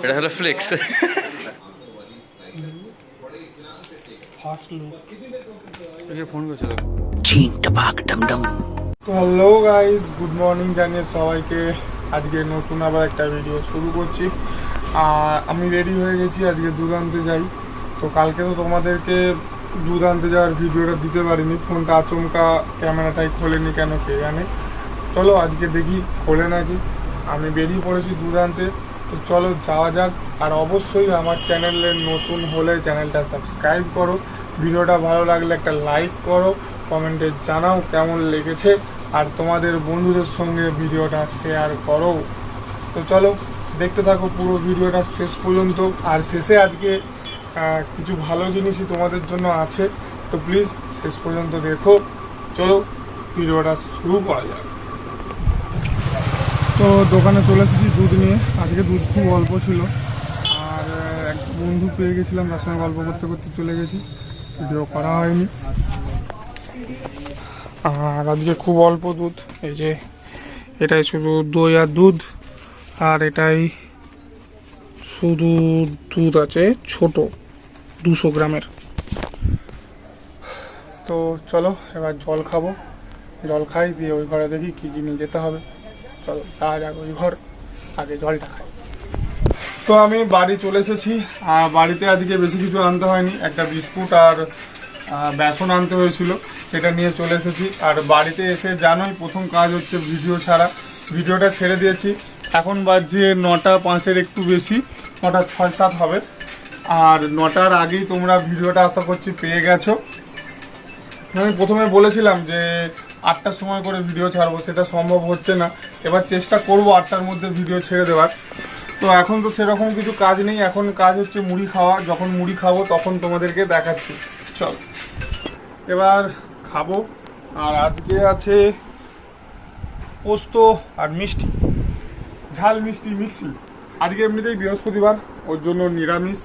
এটা হলো flakes. Phone করেছিল। তো হ্যালো গাইস, গুড মর্নিং জানিয়ে সবাইকে আজকে নতুন আবার একটা ভিডিও শুরু করছি। আমি রেডি হয়ে গেছি, আজকে দুধ আনতে যাই। তো কালকে তো তোমাদেরকে দুধ আনতে যাওয়ার ভিডিওটা দিতে পারিনি, ফোনটা আচমকা ক্যামেরাটাই খোলেনি কেন কে জানে। চলো আজকে দেখি খোলে নাকি। আমি বেরিয়ে পড়েছি দুধ আনতে, তো চলো যাওয়া যাক। আর অবশ্যই আমার চ্যানেলে নতুন হলে চ্যানেলটা সাবস্ক্রাইব করো, ভিডিওটা ভালো লাগলে একটা লাইক করো, কমেন্টে জানাও কেমন লেগেছে, আর তোমাদের বন্ধুদের সঙ্গে ভিডিওটা শেয়ার করো। তো চলো দেখতে থাকো পুরো ভিডিওটা শেষ পর্যন্ত। আর শেষে আজকে কিছু ভালো জিনিসই তোমাদের জন্য আছে, তো প্লিজ শেষ পর্যন্ত দেখো। চলো ভিডিওটা শুরু করা যাক। তো দোকানে চলে এসেছি দুধ নিয়ে। আজকে দুধ খুব অল্প ছিল, আর এক বন্ধু পেয়ে গেছিলাম, তার সঙ্গে গল্প করতে করতে চলে গেছি, ভিডিও করা হয়নি। আর আজকে খুব অল্প দুধ, এই যে এটাই শুধু দই আর দুধ, আর এটাই শুধু দুধ আছে ছোট 200 গ্রামের। তো চলো এবার জল খাবো, জল খাই দিয়ে ওই ঘরে দেখি কী কী নিয়ে যেতে হবে। চলো যাওয়া যাক ওই ঘর, আগে জলটা খাই। তো আমি বাড়ি চলে এসেছি, আর বাড়িতে আজকে বেশি কিছু আনতে হয়নি, একটা বিস্কুট আর বেসন আনতে হয়েছিল, সেটা নিয়ে চলে এসেছি। আর বাড়িতে এসে জানোই প্রথম কাজ হচ্ছে ভিডিও ছাড়া। ভিডিওটা ছেড়ে দিয়েছি, এখন বাজছে 9টা 5-এর একটু বেশি, 9টা 6-7 হবে। আর 9টার আগেই তোমরা ভিডিওটা আশা করছি পেয়ে গেছো। আমি প্রথমে বলেছিলাম যে 8টার সময় করে ভিডিও ছাড়বো, সেটা সম্ভব হচ্ছে না। এবার চেষ্টা করব 8টার মধ্যে ভিডিও ছেড়ে দেওয়ার। তো এখন তো সেরকম কিছু কাজ নেই, এখন কাজ হচ্ছে মুড়ি খাওয়া। যখন মুড়ি খাবো তখন তোমাদেরকে দেখাচ্ছি। চল এবার খাবো। আর আজকে আছে পোস্ত আর মিষ্টি, ঝাল মিষ্টি মিক্সি। আজকে এমনিতেই বৃহস্পতিবার, ওর জন্য নিরামিষ,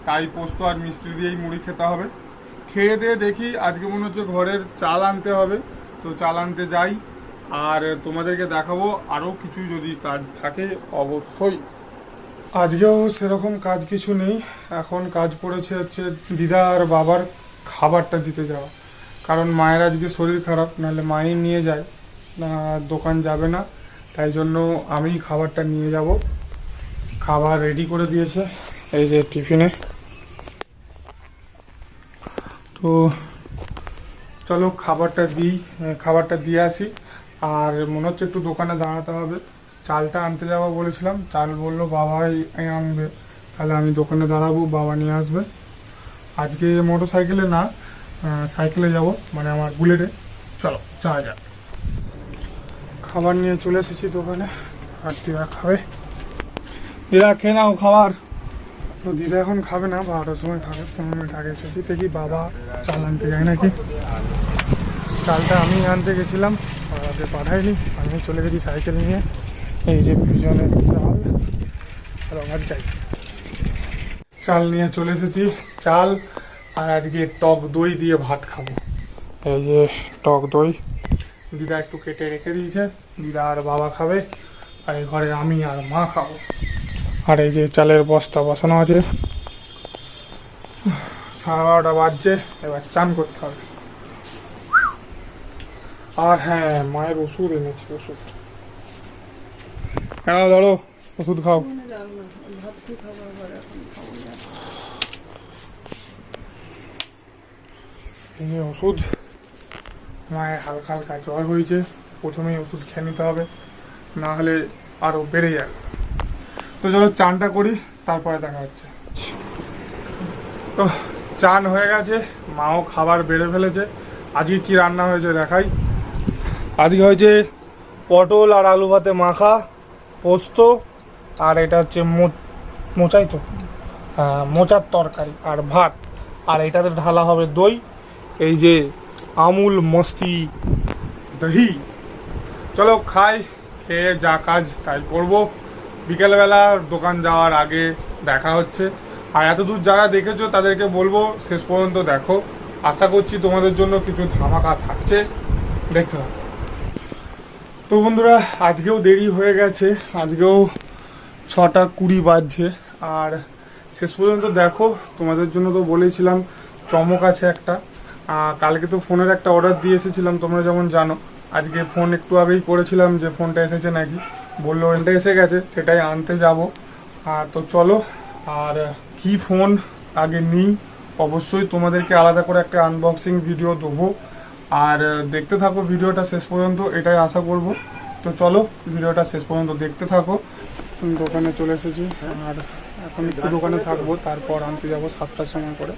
তাই পোস্ত আর মিষ্টি দিয়েই মুড়ি খেতে হবে। খেয়ে দিয়ে দেখি, আজকে মনে হচ্ছে ঘরের চাল আনতে হবে, তো চাল আনতে যাই। আর তোমাদেরকে দেখাবো আরও কিছু যদি কাজ থাকে অবশ্যই। আজকেও সেরকম কাজ কিছু নেই, এখন কাজ পড়েছে হচ্ছে দিদা আর বাবার খাবারটা দিতে যাওয়া। কারণ মায়ের আজকে শরীর খারাপ, নাহলে মাই নিয়ে যায় না, দোকান যাবে না, তাই জন্য আমি খাবারটা নিয়ে যাব। খাবার রেডি করে দিয়েছে এই যে টিফিনে। তো চলো খাবারটা দিয়ে আসি। আর মনে হচ্ছে একটু দোকানে দাঁড়াতে হবে, চালটা আনতে যাবো বলেছিলাম, চাল বললো বাবাই আনবে, তাহলে আমি দোকানে দাঁড়াবো, বাবা নিয়ে আসবে। আজকে মোটর সাইকেলে না, সাইকেলে যাব, মানে আমার বুলেটে। চলো যাওয়া যাক। খাবার নিয়ে চলে এসেছি দোকানে, আর দিদা খাবে। দিদা খেয়ে নাও খাবার। তো দিদা এখন খাবে না, 12টার সময় খাবে, 15 মিনিট আগে এসেছি। দেখি বাবা চাল আনতে যায় নাকি। চালটা আমি আনতে গেছিলাম, বাবাকে পাঠাইনি, আমি চলে গেছি সাইকেল নিয়ে। এই যে পিছনে চাল, আর আমার যাই, চাল নিয়ে চলে এসেছি। চাল আর আজকে টক দই দিয়ে ভাত খাবো। এই যে টক দই দিদা একটু কেটে রেখে দিয়েছে, দিদা আর বাবা খাবে, আর এই ঘরে আমি আর মা খাবো। আর এই যে চালের বস্তা বসানো আছে। 12:30 বাজছে, এবার চান করতে হবে। আর হ্যাঁ, মায়ের ওষুধ এনেছি, ওষুধ কেন ধরো, ওষুধ খাও। ওষুধ, মায়ের হালকা হালকা জ্বর হয়েছে, প্রথমেই ওষুধ খেয়ে নিতে হবে, না হলে আরও বেড়ে যাবে। তো চলো চানটা করি, তারপরে দেখা হচ্ছে। তো চান হয়ে গেছে, মাও খাবার বেড়ে ফেলেছে। আজকে কি রান্না হয়েছে দেখাই। আজকে হয়েছে পটল আর আলু ভাতে মাখা, পোস্ত, আর এটা হচ্ছে মোচাই তো, মোচার তরকারি আর ভাত। আর এটাতে ঢালা হবে দই, এই যে আমুল মস্তি দহি। চলো খাই, খেয়ে যা কাজ তাই করবো। বিকেলবেলা দোকান যাওয়ার আগে দেখা হচ্ছে। আর এত দূর যারা দেখেছো তাদেরকে বলবো শেষ পর্যন্ত দেখো, আশা করছি তোমাদের জন্য কিছু ধামাকা থাকছে, দেখতে হবে। তো তো বন্ধুরা আজকেও দেরি হয়ে গেছে, আজকেও 6:20 বাজছে। আর শেষ পর্যন্ত দেখো, তোমাদের জন্য তো বলেছিলাম চমক আছে একটা। কালকে তো ফোনের একটা অর্ডার দিয়ে এসেছিলাম, তোমরা যেমন জানো। আজকে ফোন একটু আগেই করেছিলাম যে ফোনটা এসেছে নাকি, বললো এটা এসে গেছে, সেটাই আনতে যাব। তো চলো, আর কি ফোন আগে নিই, অবশ্যই তোমাদেরকে আলাদা করে একটা আনবক্সিং ভিডিও দেবো। আর দেখতে থাকো ভিডিওটা শেষ পর্যন্ত, এটাই আশা করব। তো চলো ভিডিওটা শেষ পর্যন্ত দেখতে থাকো। দোকানে চলে এসেছি, আর এখন একটু দোকানে থাকবো, তারপর আনতে যাবো 7টার সময় করে।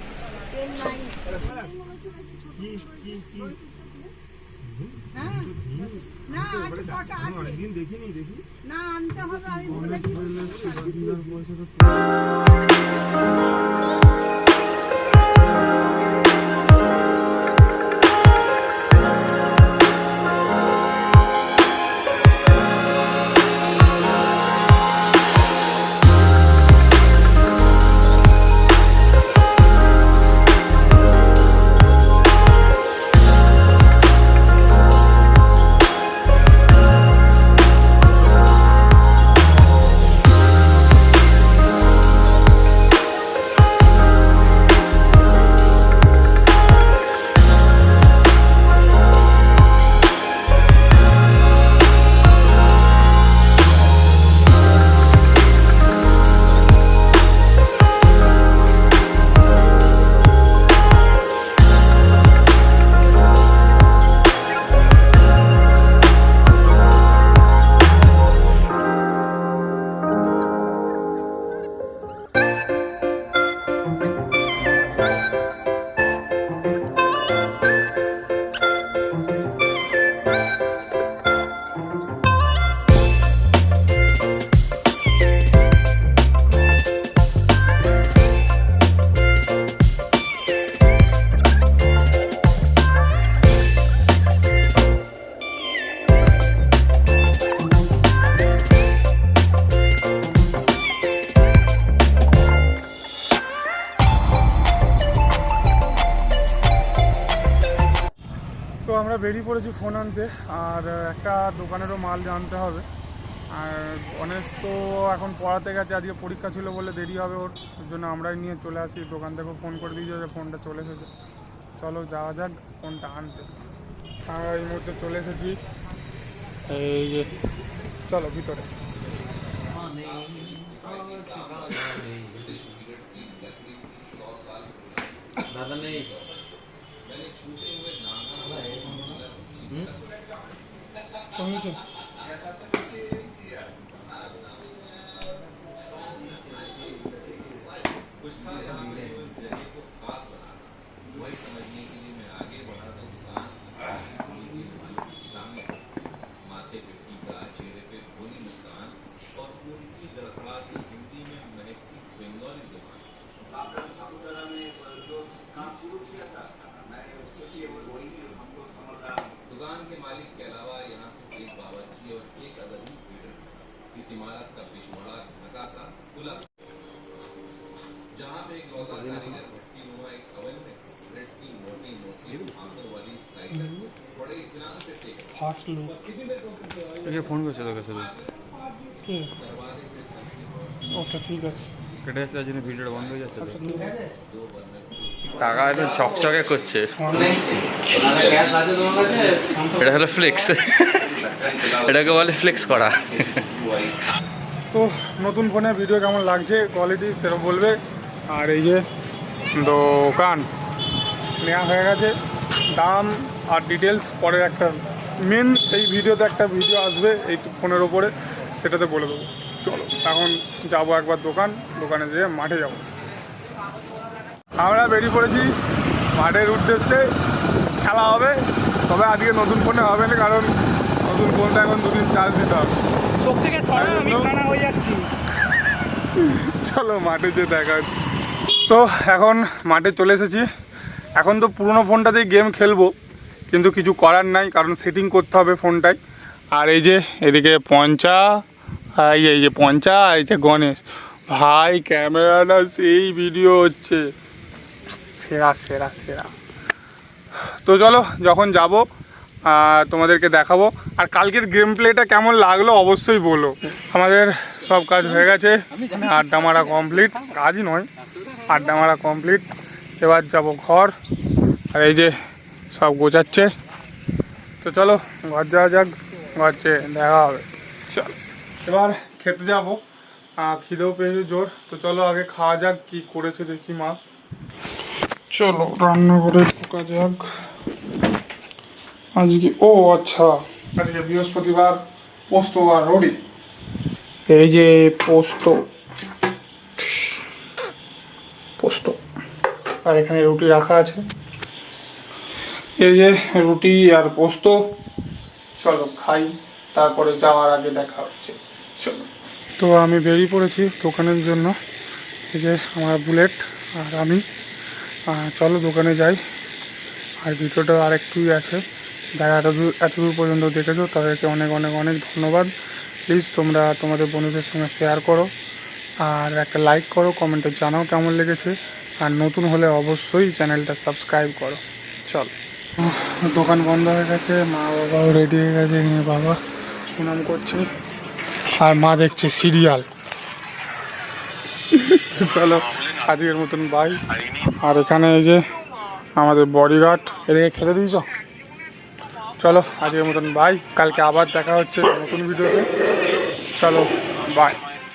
তো আমরা বেরিয়ে পড়েছি ফোন আনতে, আর একটা দোকানেরও মাল আনতে হবে। আর অনেক তো এখন পড়াতে গেছে, আজকে পরীক্ষা ছিল বলে দেরি হবে ওর জন্য আমরাই নিয়ে চলে আসি। দোকান থেকে ফোন করে দিয়েছে যে ফোনটা চলে এসেছে, চলো যাওয়া যাক ফোনটা আনতে। আমরা এই মুহূর্তে চলে এসেছি, এই যে চলো ভিতরে। दुकान के मालिक के अलावा यहाँ से एक बावर्ची और एक अदबी वेटर। इस इमारत का पिछवाड़ा नकाशा खुला, जहाँ पे एक लौता कारीगर भट्टी नुमा इस ओवन में ब्रेड की मोटी मोटी आंखों वाली स्लाइसेस को बड़े इत्मीनान से सेक ফার্স্ট লুক। ফোন করেছিল কাছে दरवाजे से चलती रोशनी আচ্ছা ঠিক আছে। কেটে যাচ্ছে, তার জন্য ভিডিওটা বন্ধ হয়ে যাচ্ছে। আচ্ছা ঠিক আছে। दो बर्नर টাকা একদম চকচকে করছে। এটা হলো ফ্লেক্স, এটাকে বলে ফ্লেক্স করা। তো নতুন ফোনে ভিডিও কেমন লাগছে, কোয়ালিটি সেটা বলবে। আর এই যে দোকান নেওয়া হয়ে গেছে, দাম আর ডিটেলস পরের একটা মেন এই ভিডিওতে একটা ভিডিও আসবে এই ফোনের ওপরে, সেটাতে বলে দেবো। চলো এখন যাবো একবার দোকানে যেয়ে মাঠে যাব। আমরা বেরিয়ে পড়েছি মাঠের উদ্দেশ্যে, খেলা হবে। তবে আজকে নতুন ফোনে হবে না, কারণ নতুন ফোনটা এখন 2 দিন চার্জ দিতে হবে। চোখ থেকে সরা, আমি কানা হয়ে যাচ্ছি। চলো মাঠে যেয়ে দেখা হচ্ছে। তো এখন মাঠে চলে এসেছি। এখন তো পুরোনো ফোনটাতেই গেম খেলবো, কিন্তু কিছু করার নাই, কারণ সেটিং করতে হবে ফোনটায়। আর এই যে এদিকে পঞ্চা, এই যে পঞ্চা, এই যে গণেশ ভাই, ক্যামেরাটা সেই ভিডিও হচ্ছে, সেরা সেরা সেরা। তো চলো যখন যাব তোমাদেরকে দেখাবো। আর কালকের গেম প্লেটা কেমন লাগলো অবশ্যই বলো। আমাদের সব কাজ হয়ে গেছে, মানে আড্ডা মারা কমপ্লিট, কাজই নয় আড্ডা মারা কমপ্লিট। এবার যাব ঘর, আর এই যে সব গোছাচ্ছে। তো চলো ঘর যাওয়া যাক, ঘর চেয়ে দেখা হবে। চলো এবার খেতে যাবো, খিদেও পেয়েছে জোর। তো চলো আগে খাওয়া যাক, কি করেছে দেখি মা। চলো রান্না করে ঢোকা যাক। আজকে আচ্ছা, আজকে বৃহস্পতিবার, পোস্ত আর রুটি। এই যে পোস্ত আর এখানে রুটি রাখা আছে। এই যে রুটি আর পোস্ত, চলো খাই, তারপরে যাওয়ার আগে দেখা হচ্ছে। চলো, তো আমি বেরিয়ে পড়েছি দোকানের জন্য। এই যে আমার বুলেট আর আমি, চলো দোকানে যাই। আর ভিডিওটা আর একটুই আছে, যারা এতদূর পর্যন্ত দেখেছো তাদেরকে অনেক অনেক অনেক ধন্যবাদ। প্লিজ তোমরা তোমাদের বন্ধুদের সঙ্গে শেয়ার করো, আর একটা লাইক করো, কমেন্টে জানাও কেমন লেগেছে। আর নতুন হলে অবশ্যই চ্যানেলটা সাবস্ক্রাইব করো। চল, দোকান বন্ধ হয়ে গেছে, মা বাবাও রেডি হয়ে গেছে। এখানে বাবা সুনাম করছে আর মা দেখছে সিরিয়াল। চলো আজকের মতন বাই। আর এখানে এই যে আমাদের বডিগার্ড, এদিকে খেতে দিয়েছ। চলো আজকের মতন বাই, কালকে আবার দেখা হচ্ছে নতুন ভিডিওতে। চলো বাই।